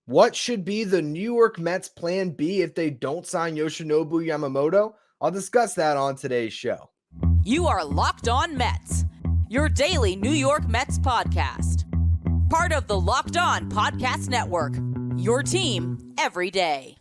What should be the New York Mets plan B if they don't sign Yoshinobu Yamamoto? I'll discuss that on today's show. You are Locked On Mets, your daily New York Mets podcast. Part of the Locked On Podcast Network, your team every day.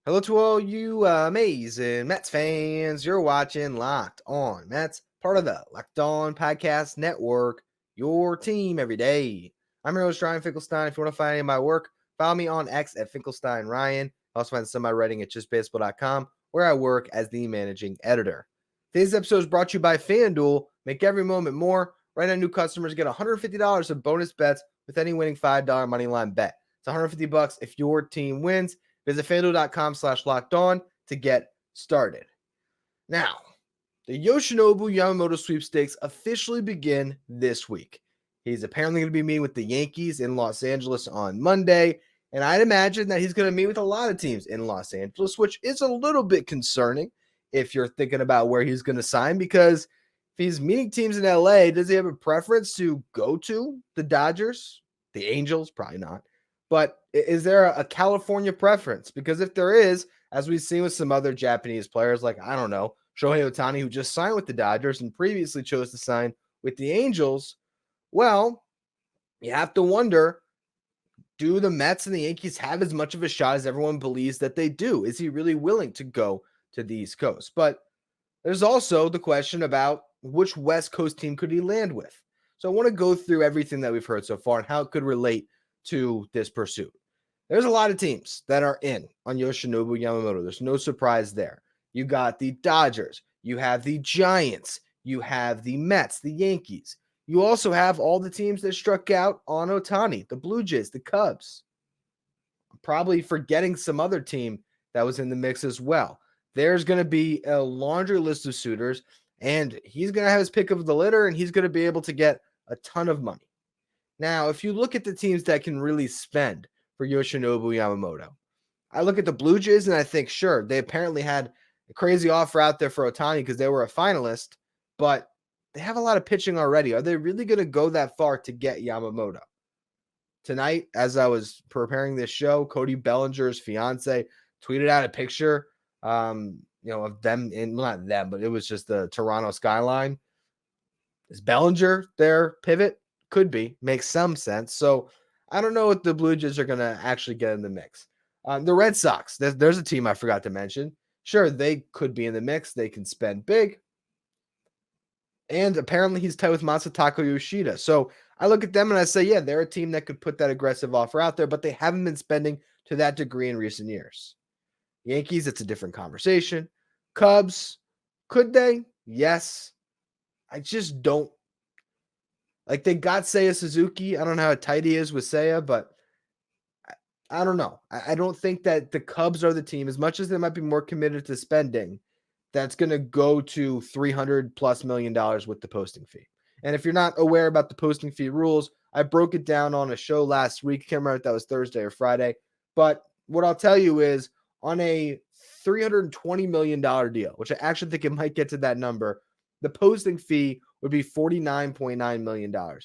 Hello to all you amazing Mets fans. You're watching Locked On Mets, part of the Locked On Podcast Network, your team every day. I'm your host, Ryan Finkelstein. If you want to find any of my work, follow me on X at Finkelstein Ryan. Also find some of my writing at justbaseball.com, where I work as the managing editor. Today's episode is brought to you by FanDuel. Make every moment more. Right now, new customers get $150 of bonus bets with any winning $5 moneyline bet. It's $150 if your team wins. Visit FanDuel.com/lockedon to get started. Now, the Yoshinobu Yamamoto sweepstakes officially begin this week. He's apparently going to be meeting with the Yankees in Los Angeles on Monday, and I'd imagine that he's going to meet with a lot of teams in Los Angeles, which is a little bit concerning if you're thinking about where he's going to sign, because if he's meeting teams in LA, does he have a preference to go to the Dodgers, the Angels? Probably not. But is there a California preference? Because if there is, as we've seen with some other Japanese players, like, I don't know, Shohei Ohtani, who just signed with the Dodgers and previously chose to sign with the Angels, well, you have to wonder, do the Mets and the Yankees have as much of a shot as everyone believes that they do? Is he really willing to go to the East Coast? But there's also the question about which West Coast team could he land with. So I want to go through everything that we've heard so far and how it could relate to this pursuit. There's a lot of teams that are in on Yoshinobu Yamamoto. There's no surprise there. You got the Dodgers, you have the Giants, you have the Mets, the Yankees. You also have all the teams that struck out on Ohtani, the Blue Jays, the Cubs. I'm probably forgetting some other team that was in the mix as well. There's going to be a laundry list of suitors, and he's going to have his pick of the litter, and he's going to be able to get a ton of money. Now, if you look at the teams that can really spend for Yoshinobu Yamamoto, I look at the Blue Jays and I think, sure, they apparently had a crazy offer out there for Ohtani because they were a finalist, but they have a lot of pitching already. Are they really going to go that far to get Yamamoto? Tonight, as I was preparing this show, Cody Bellinger's fiance tweeted out a picture, of them in, well, not them, but it was just the Toronto skyline. Is Bellinger their pivot? Could be. Makes some sense. So I don't know what the Blue Jays are going to actually get in the mix. The Red Sox, there's a team I forgot to mention. Sure, they could be in the mix. They can spend big. And apparently he's tied with Masataka Yoshida. So I look at them and I say, yeah, they're a team that could put that aggressive offer out there, but they haven't been spending to that degree in recent years. Yankees, it's a different conversation. Cubs, could they? Yes. I just don't. Like, they got Seiya Suzuki. I don't know how tight he is with Seiya, but I don't know. I don't think that the Cubs are the team, as much as they might be more committed to spending, that's going to go to $300+ million with the posting fee. And if you're not aware about the posting fee rules, I broke it down on a show last week. I can't remember if that was Thursday or Friday. But what I'll tell you is, on a $320 million deal, which I actually think it might get to that number, the posting fee would be $49.9 million. On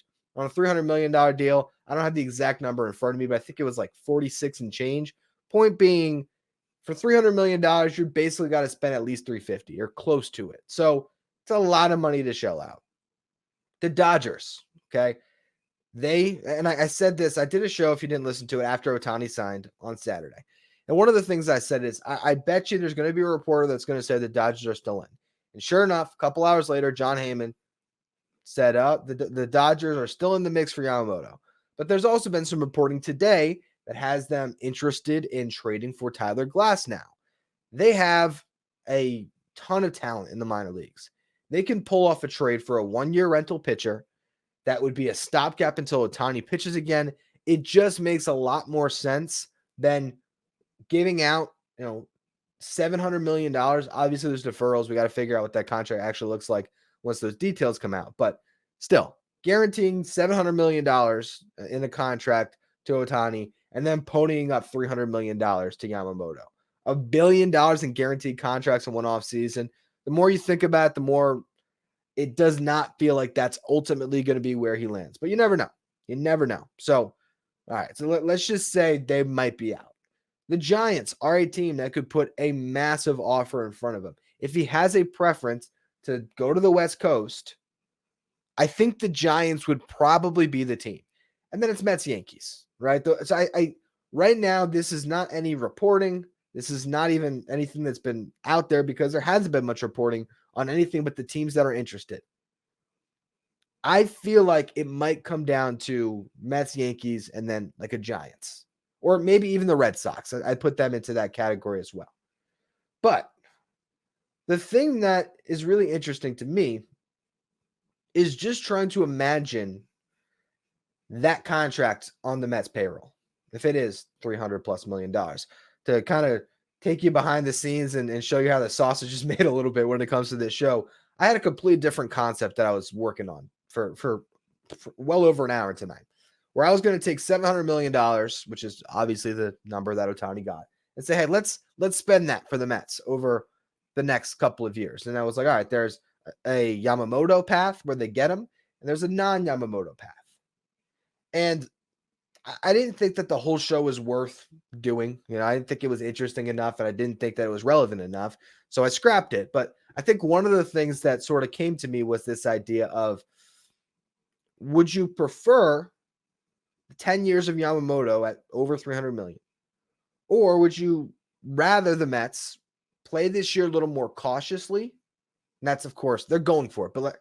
a $300 million deal, I don't have the exact number in front of me, but I think it was like 46 and change. Point being, for $300 million, you basically got to spend at least $350 or close to it. So it's a lot of money to shell out. The Dodgers, okay? I said this, I did a show, if you didn't listen to it, after Ohtani signed on Saturday. And one of the things I said is, I bet you there's going to be a reporter that's going to say the Dodgers are still in. And sure enough, a couple hours later, John Heyman said, the Dodgers are still in the mix for Yamamoto. But there's also been some reporting today that has them interested in trading for Tyler Glasnow. They have a ton of talent in the minor leagues. They can pull off a trade for a one-year rental pitcher that would be a stopgap until Ohtani pitches again. It just makes a lot more sense than giving out, $700 million. Obviously, there's deferrals. We got to figure out what that contract actually looks like once those details come out. But still, guaranteeing $700 million in a contract to Ohtani, and then ponying up $300 million to Yamamoto. $1 billion in guaranteed contracts in one offseason. The more you think about it, the more it does not feel like that's ultimately going to be where he lands. But you never know. You never know. So, all right. So let's just say they might be out. The Giants are a team that could put a massive offer in front of him. If he has a preference to go to the West Coast, I think the Giants would probably be the team. And then it's Mets Yankees, right? So I right now, this is not any reporting. This is not even anything that's been out there because there hasn't been much reporting on anything but the teams that are interested. I feel like it might come down to Mets, Yankees, and then like a Giants, or maybe even the Red Sox. I put them into that category as well. But the thing that is really interesting to me is just trying to imagine that contract on the Mets payroll, if it is $300+ million, to kind of take you behind the scenes and show you how the sausage is made a little bit when it comes to this show. I had a completely different concept that I was working on for well over an hour tonight, where I was going to take $700 million, which is obviously the number that Ohtani got, and say, hey, let's spend that for the Mets over the next couple of years. And I was like, all right, there's a Yamamoto path where they get him, and there's a non-Yamamoto path. And I didn't think that the whole show was worth doing. I didn't think it was interesting enough, and I didn't think that it was relevant enough. So I scrapped it. But I think one of the things that sort of came to me was this idea of, would you prefer 10 years of Yamamoto at over $300 million? Or would you rather the Mets play this year a little more cautiously? And that's, of course, they're going for it. But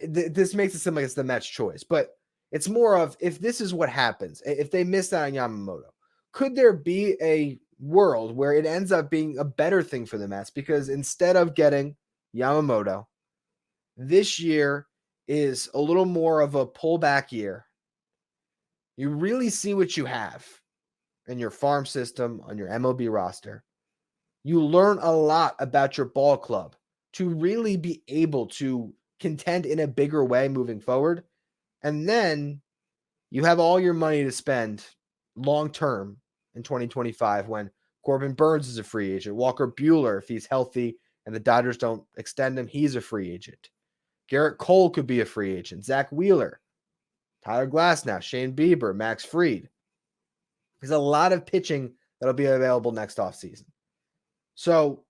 this makes it seem like it's the Mets' choice. But it's more of, if this is what happens, if they miss out on Yamamoto, could there be a world where it ends up being a better thing for the Mets? Because instead of getting Yamamoto, this year is a little more of a pullback year. You really see what you have in your farm system, on your MLB roster. You learn a lot about your ball club to really be able to contend in a bigger way moving forward. And then you have all your money to spend long-term in 2025 when Corbin Burnes is a free agent. Walker Buehler, if he's healthy and the Dodgers don't extend him, he's a free agent. Garrett Cole could be a free agent. Zach Wheeler, Tyler Glasnow, Shane Bieber, Max Fried. There's a lot of pitching that'll be available next offseason. So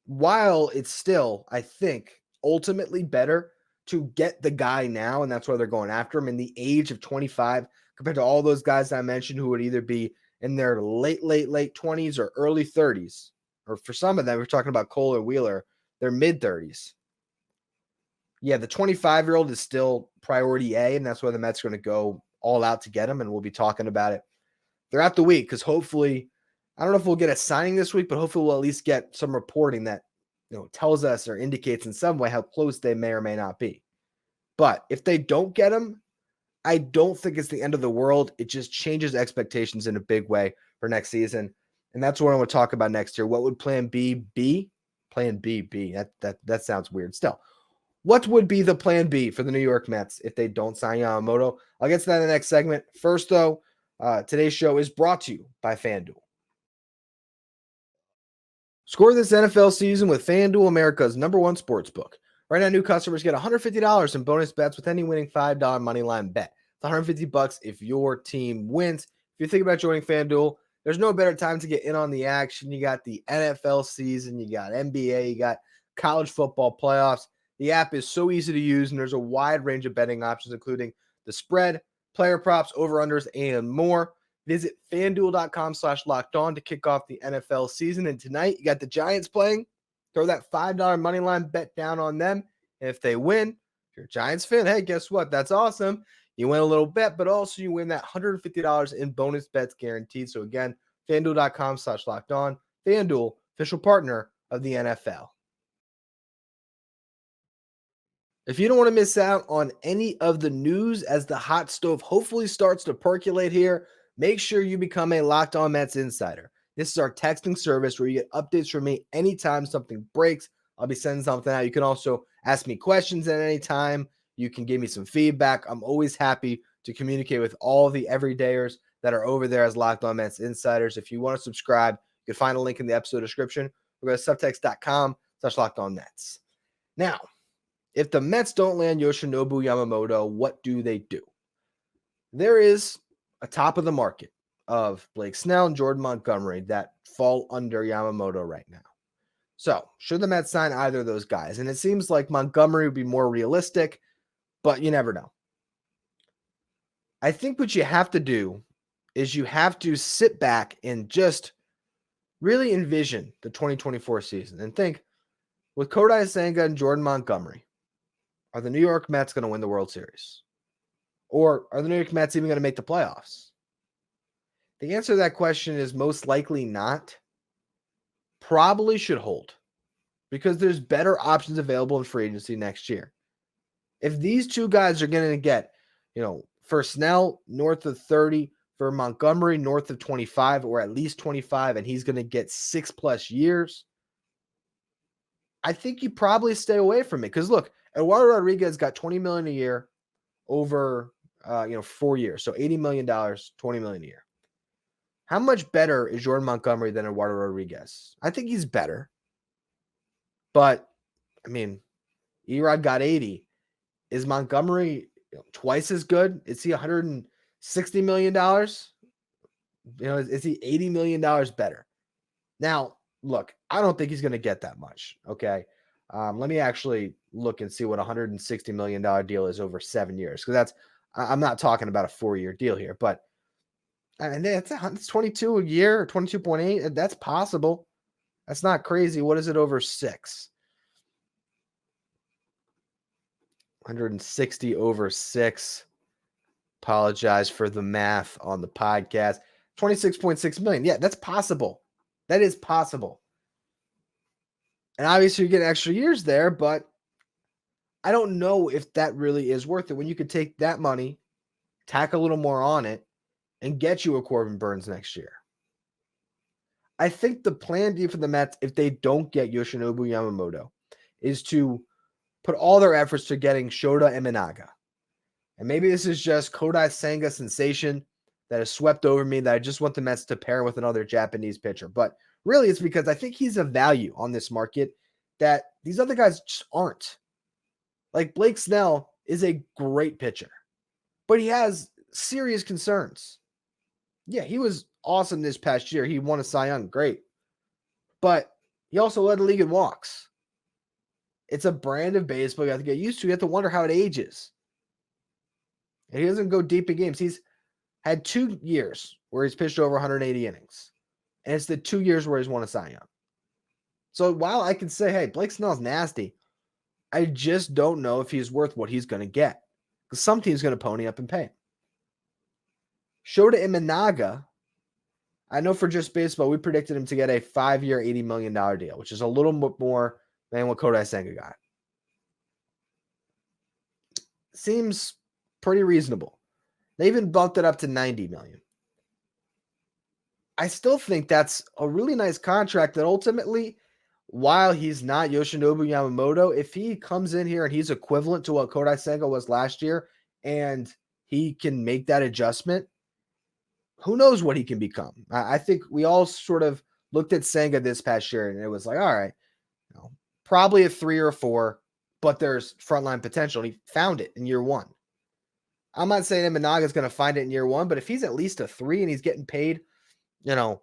while it's still, I think, ultimately better to get the guy now, and that's why they're going after him in the age of 25, compared to all those guys I mentioned who would either be in their late 20s or early 30s, or for some of them, we're talking about Cole or Wheeler, they're mid-30s. Yeah, the 25-year-old is still priority A, and that's why the Mets are going to go all out to get him, and we'll be talking about it throughout the week, because hopefully, I don't know if we'll get a signing this week, but hopefully we'll at least get some reporting that tells us or indicates in some way how close they may or may not be. But if they don't get him, I don't think it's the end of the world. It just changes expectations in a big way for next season. And that's what I want to talk about next year. What would plan B be? Plan B be. That sounds weird. Still, what would be the plan B for the New York Mets if they don't sign Yamamoto? I'll get to that in the next segment. First, though, today's show is brought to you by FanDuel. Score this NFL season with FanDuel, America's #1 sportsbook. Right now, new customers get $150 in bonus bets with any winning $5 moneyline bet. It's $150 if your team wins. If you think about joining FanDuel, there's no better time to get in on the action. You got the NFL season, you got NBA, you got college football playoffs. The app is so easy to use, and there's a wide range of betting options, including the spread, player props, over-unders, and more. Visit FanDuel.com/lockedon to kick off the NFL season. And tonight, you got the Giants playing. Throw that $5 money line bet down on them. And if they win, if you're a Giants fan, hey, guess what? That's awesome. You win a little bet, but also you win that $150 in bonus bets guaranteed. So again, FanDuel.com/lockedon. FanDuel, official partner of the NFL. If you don't want to miss out on any of the news as the hot stove hopefully starts to percolate here, make sure you become a Locked On Mets insider. This is our texting service where you get updates from me anytime something breaks. I'll be sending something out. You can also ask me questions at any time. You can give me some feedback. I'm always happy to communicate with all the everydayers that are over there as Locked On Mets Insiders. If you want to subscribe, you can find a link in the episode description. We're going to subtext.com/LockedOnMets. Now, if the Mets don't land Yoshinobu Yamamoto, what do they do? There is a top of the market of Blake Snell and Jordan Montgomery that fall under Yamamoto right now. So, should the Mets sign either of those guys? And it seems like Montgomery would be more realistic, but you never know. I think what you have to do is you have to sit back and just really envision the 2024 season and think, with Kodai Senga and Jordan Montgomery, are the New York Mets going to win the World Series? Or are the New York Mets even going to make the playoffs? The answer to that question is most likely not. Probably should hold because there's better options available in free agency next year. If these two guys are going to get, for Snell, north of 30, for Montgomery, north of 25, or at least 25, and he's going to get 6+ years, I think you probably stay away from it. Because look, Eduardo Rodriguez got $20 million a year over 4 years. So $80 million, $20 million a year. How much better is Jordan Montgomery than Eduardo Rodriguez? I think he's better. But, Erod got 80. Is Montgomery twice as good? Is he $160 million? Is he $80 million better? Now, look, I don't think he's going to get that much, okay? Let me actually look and see what a $160 million deal is over 7 years, because I'm not talking about a 4-year deal here, but and it's 22 a year, or 22.8. That's possible. That's not crazy. What is it over 6? 160 over 6. Apologize for the math on the podcast. 26.6 million. Yeah, that's possible. That is possible. And obviously you get extra years there, but I don't know if that really is worth it when you could take that money, tack a little more on it, and get you a Corbin Burnes next year. I think the plan B for the Mets, if they don't get Yoshinobu Yamamoto, is to put all their efforts to getting Shota Imanaga. And maybe this is just Kodai Senga sensation that has swept over me, that I just want the Mets to pair with another Japanese pitcher. But really it's because I think he's a value on this market that these other guys just aren't. Like Blake Snell is a great pitcher, but he has serious concerns. Yeah, he was awesome this past year. He won a Cy Young, great. But he also led the league in walks. It's a brand of baseball you have to get used to. You have to wonder how it ages. And he doesn't go deep in games. He's had 2 years where he's pitched over 180 innings. And it's the 2 years where he's won a Cy Young. So while I can say, hey, Blake Snell's nasty, I just don't know if he's worth what he's going to get. Because some team's going to pony up and pay him. Shota Imanaga, I know for Just Baseball, we predicted him to get a 5-year, $80 million deal, which is a little bit more than what Kodai Senga got. Seems pretty reasonable. They even bumped it up to $90 million. I still think that's a really nice contract that ultimately, while he's not Yoshinobu Yamamoto, if he comes in here and he's equivalent to what Kodai Senga was last year and he can make that adjustment, who knows what he can become. I think we all sort of looked at Senga this past year and it was like, all right, probably a 3 or a 4, but there's frontline potential. And he found it in year 1. I'm not saying Imanaga is going to find it in year 1, but if he's at least a 3 and he's getting paid, $19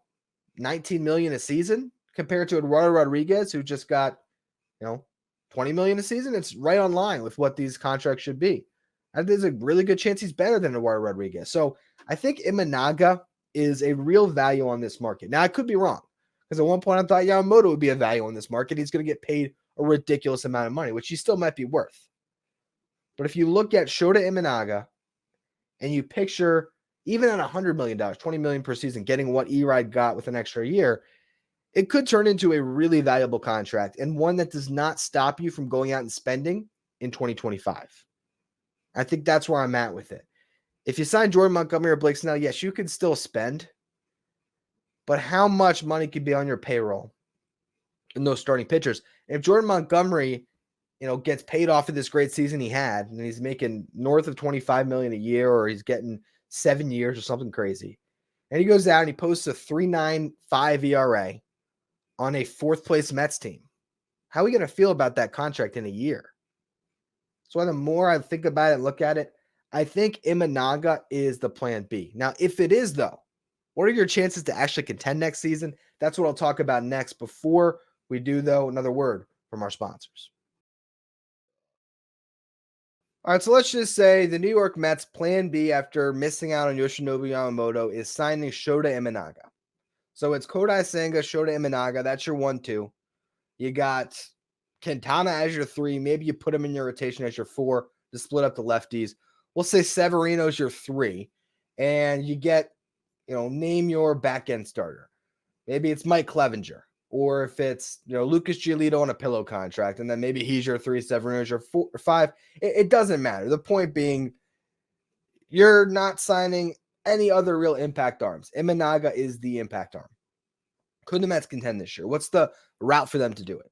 million a season compared to Eduardo Rodriguez, who just got, $20 million a season, it's right on line with what these contracts should be. I think there's a really good chance he's better than Eduardo Rodriguez. So I think Imanaga is a real value on this market. Now, I could be wrong, because at one point I thought Yamamoto would be a value on this market. He's going to get paid a ridiculous amount of money, which he still might be worth. But if you look at Shota Imanaga and you picture even at $100 million, $20 million per season, getting what Erod got with an extra year, it could turn into a really valuable contract and one that does not stop you from going out and spending in 2025. I think that's where I'm at with it. If you sign Jordan Montgomery or Blake Snell, yes, you could still spend, but how much money could be on your payroll in those starting pitchers? And if Jordan Montgomery gets paid off of this great season he had, and he's making north of $25 million a year, or he's getting 7 years or something crazy. And he goes out and he posts a 3.95 ERA on a fourth place Mets team. How are we going to feel about that contract in a year? So the more I think about it and look at it, I think Imanaga is the plan B. Now, if it is, though, what are your chances to actually contend next season? That's what I'll talk about next. Before we do, though, another word from our sponsors. All right, so let's just say the New York Mets plan B after missing out on Yoshinobu Yamamoto is signing Shota Imanaga. So it's Kodai Senga, Shota Imanaga. That's your 1-2. You got Quintana as your 3. Maybe you put him in your rotation as your 4 to split up the lefties. We'll say Severino's your 3. And you get, name your back end starter. Maybe it's Mike Clevenger. Or if it's, Lucas Giolito on a pillow contract, and then maybe he's your 3, Severino's your 4 or 5. It doesn't matter. The point being, you're not signing any other real impact arms. Imanaga is the impact arm. Could the Mets contend this year? What's the route for them to do it?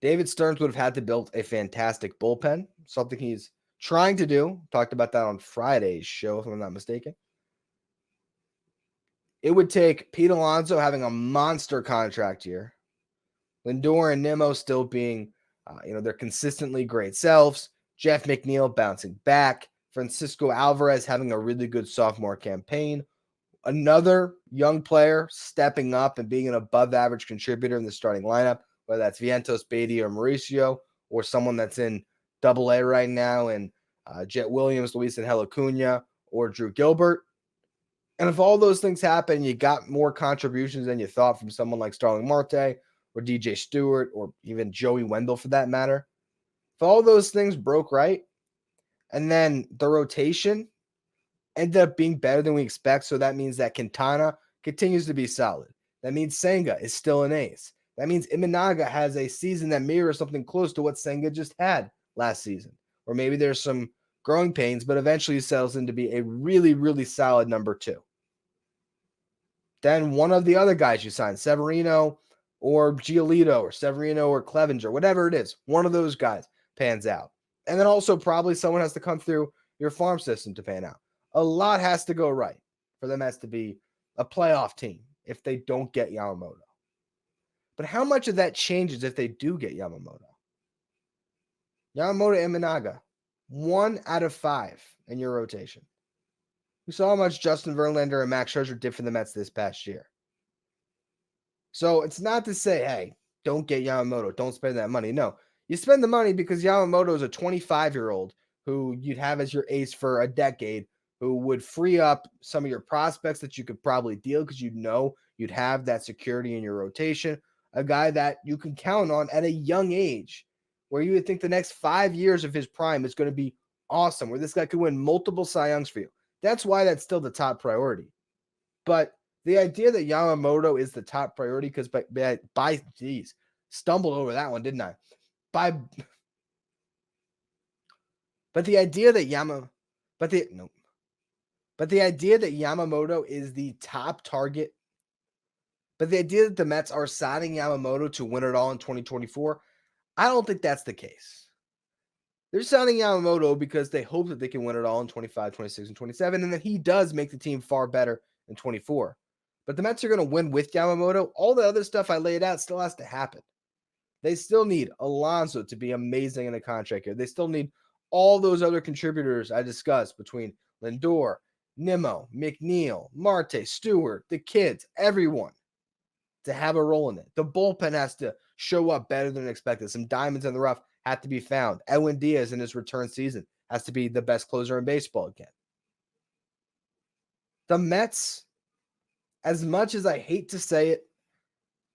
David Stearns would have had to build a fantastic bullpen, something he's trying to do. Talked about that on Friday's show, if I'm not mistaken. It would take Pete Alonso having a monster contract year, Lindor and Nimmo still being, they're consistently great selves, Jeff McNeil bouncing back, Francisco Alvarez having a really good sophomore campaign, another young player stepping up and being an above-average contributor in the starting lineup, whether that's Vientos, Beatty, or Mauricio, or someone that's in Double-A right now, and Jet Williams, Luis Angel Acuna, or Drew Gilbert. And if all those things happen, you got more contributions than you thought from someone like Starling Marte or DJ Stewart or even Joey Wendell for that matter. If all those things broke right, and then the rotation ended up being better than we expect, so that means that Quintana continues to be solid. That means Senga is still an ace. That means Imanaga has a season that mirrors something close to what Senga just had last season. Or maybe there's some growing pains, but eventually he settles in to be a really, really solid number 2. Then one of the other guys you signed, Severino or Giolito or Severino or Clevenger, whatever it is, one of those guys pans out. And then also probably someone has to come through your farm system to pan out. A lot has to go right for the Mets to be a playoff team if they don't get Yamamoto. But how much of that changes if they do get Yamamoto? Yamamoto Imanaga, 1 out of 5 in your rotation. We saw how much Justin Verlander and Max Scherzer did for the Mets this past year. So it's not to say, hey, don't get Yamamoto, don't spend that money. No, you spend the money because Yamamoto is a 25-year-old who you'd have as your ace for a decade, who would free up some of your prospects that you could probably deal because you'd have that security in your rotation. A guy that you can count on at a young age, where you would think the next 5 years of his prime is going to be awesome, where this guy could win multiple Cy Youngs for you. That's why that's still the top priority. But the idea that Yamamoto is the top priority, because stumbled over that one, didn't I? But the idea that Yamamoto is the top target, but the idea that the Mets are signing Yamamoto to win it all in 2024, I don't think that's the case. They're signing Yamamoto because they hope that they can win it all in 25, 26, and 27, and that he does make the team far better in 24. But the Mets are going to win with Yamamoto. All the other stuff I laid out still has to happen. They still need Alonso to be amazing in a contract year. They still need all those other contributors I discussed between Lindor, Nimmo, McNeil, Marte, Stewart, the kids, everyone to have a role in it. The bullpen has to show up better than expected. Some diamonds in the rough have to be found. Edwin Diaz in his return season has to be the best closer in baseball again. The Mets, as much as I hate to say it,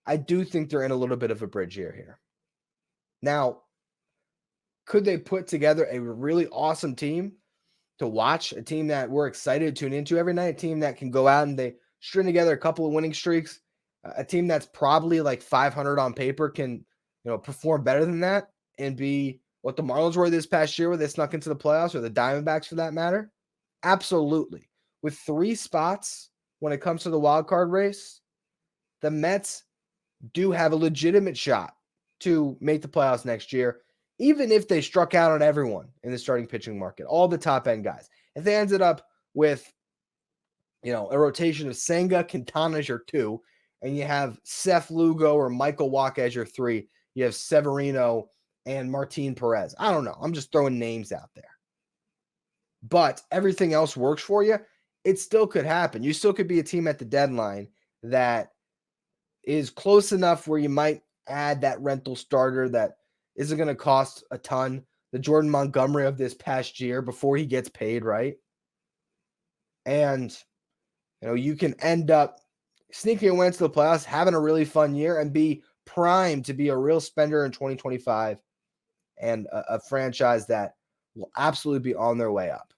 I do think they're in a little bit of a bridge year here. Now, could they put together a really awesome team to watch, a team that we're excited to tune into every night, a team that can go out and they string together a couple of winning streaks, a team that's probably like 500 on paper can, perform better than that and be what the Marlins were this past year where they snuck into the playoffs, or the Diamondbacks for that matter? Absolutely. With 3 spots when it comes to the wild card race, the Mets do have a legitimate shot to make the playoffs next year even if they struck out on everyone in the starting pitching market, all the top end guys, if they ended up with, a rotation of Senga, Quintana as your 2, and you have Seth Lugo or Michael Wacha as your 3, you have Severino and Martin Perez. I don't know. I'm just throwing names out there. But everything else works for you, it still could happen. You still could be a team at the deadline that is close enough where you might add that rental starter that isn't going to cost a ton. The Jordan Montgomery of this past year before he gets paid, right? And, you can end up sneaking a win to the playoffs, having a really fun year, and be primed to be a real spender in 2025 and a franchise that will absolutely be on their way up.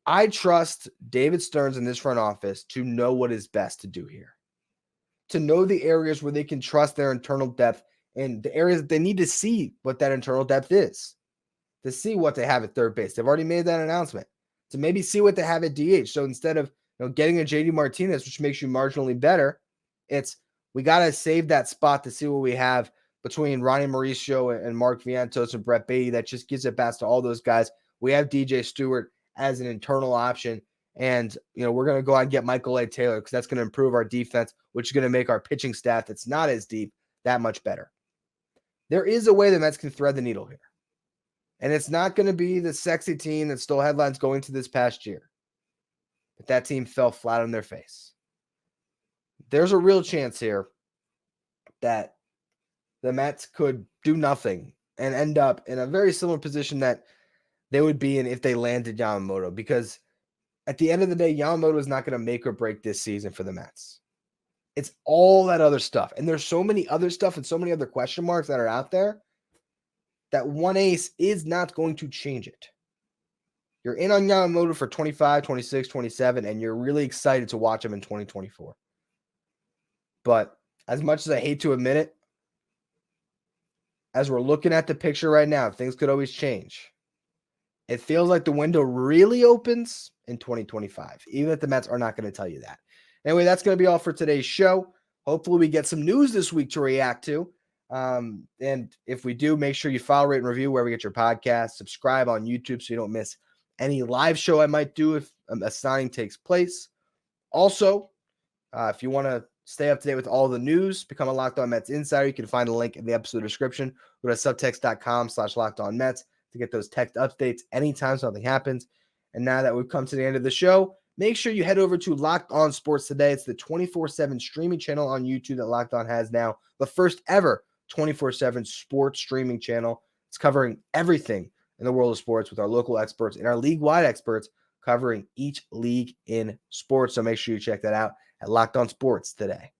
I trust David Stearns in this front office to know what is best to do here, to know the areas where they can trust their internal depth and the areas that they need to see what that internal depth is, to see what they have at third base. They've already made that announcement. To maybe see what they have at DH. So instead of getting a JD Martinez, which makes you marginally better, it's we got to save that spot to see what we have between Ronnie Mauricio and Mark Vientos and Brett Beatty. That just gives it past to all those guys. We have DJ Stewart as an internal option. And, we're going to go out and get Michael A. Taylor because that's going to improve our defense, which is going to make our pitching staff that's not as deep that much better. There is a way the Mets can thread the needle here. And it's not going to be the sexy team that stole headlines going to this past year. But that team fell flat on their face. There's a real chance here that the Mets could do nothing and end up in a very similar position that they would be in if they landed Yamamoto. Because at the end of the day, Yamamoto is not going to make or break this season for the Mets. It's all that other stuff. And there's so many other stuff and so many other question marks that are out there that one ace is not going to change it. You're in on Yamamoto for 25, 26, 27, and you're really excited to watch him in 2024. But as much as I hate to admit it, as we're looking at the picture right now, things could always change. It feels like the window really opens in 2025, even if the Mets are not going to tell you that. Anyway, that's going to be all for today's show. Hopefully we get some news this week to react to. And if we do, make sure you follow, rate, and review wherever you get your podcast. Subscribe on YouTube so you don't miss any live show I might do if a signing takes place. Also, if you want to stay up to date with all the news, become a Locked On Mets insider. You can find a link in the episode description. Go to subtext.com/LockedOnMets to get those text updates anytime something happens. And now that we've come to the end of the show, make sure you head over to Locked On Sports Today. It's the 24/7 streaming channel on YouTube that Locked On has now, the first ever 24/7 sports streaming channel. It's covering everything in the world of sports with our local experts and our league-wide experts covering each league in sports. So make sure you check that out at Locked On Sports Today.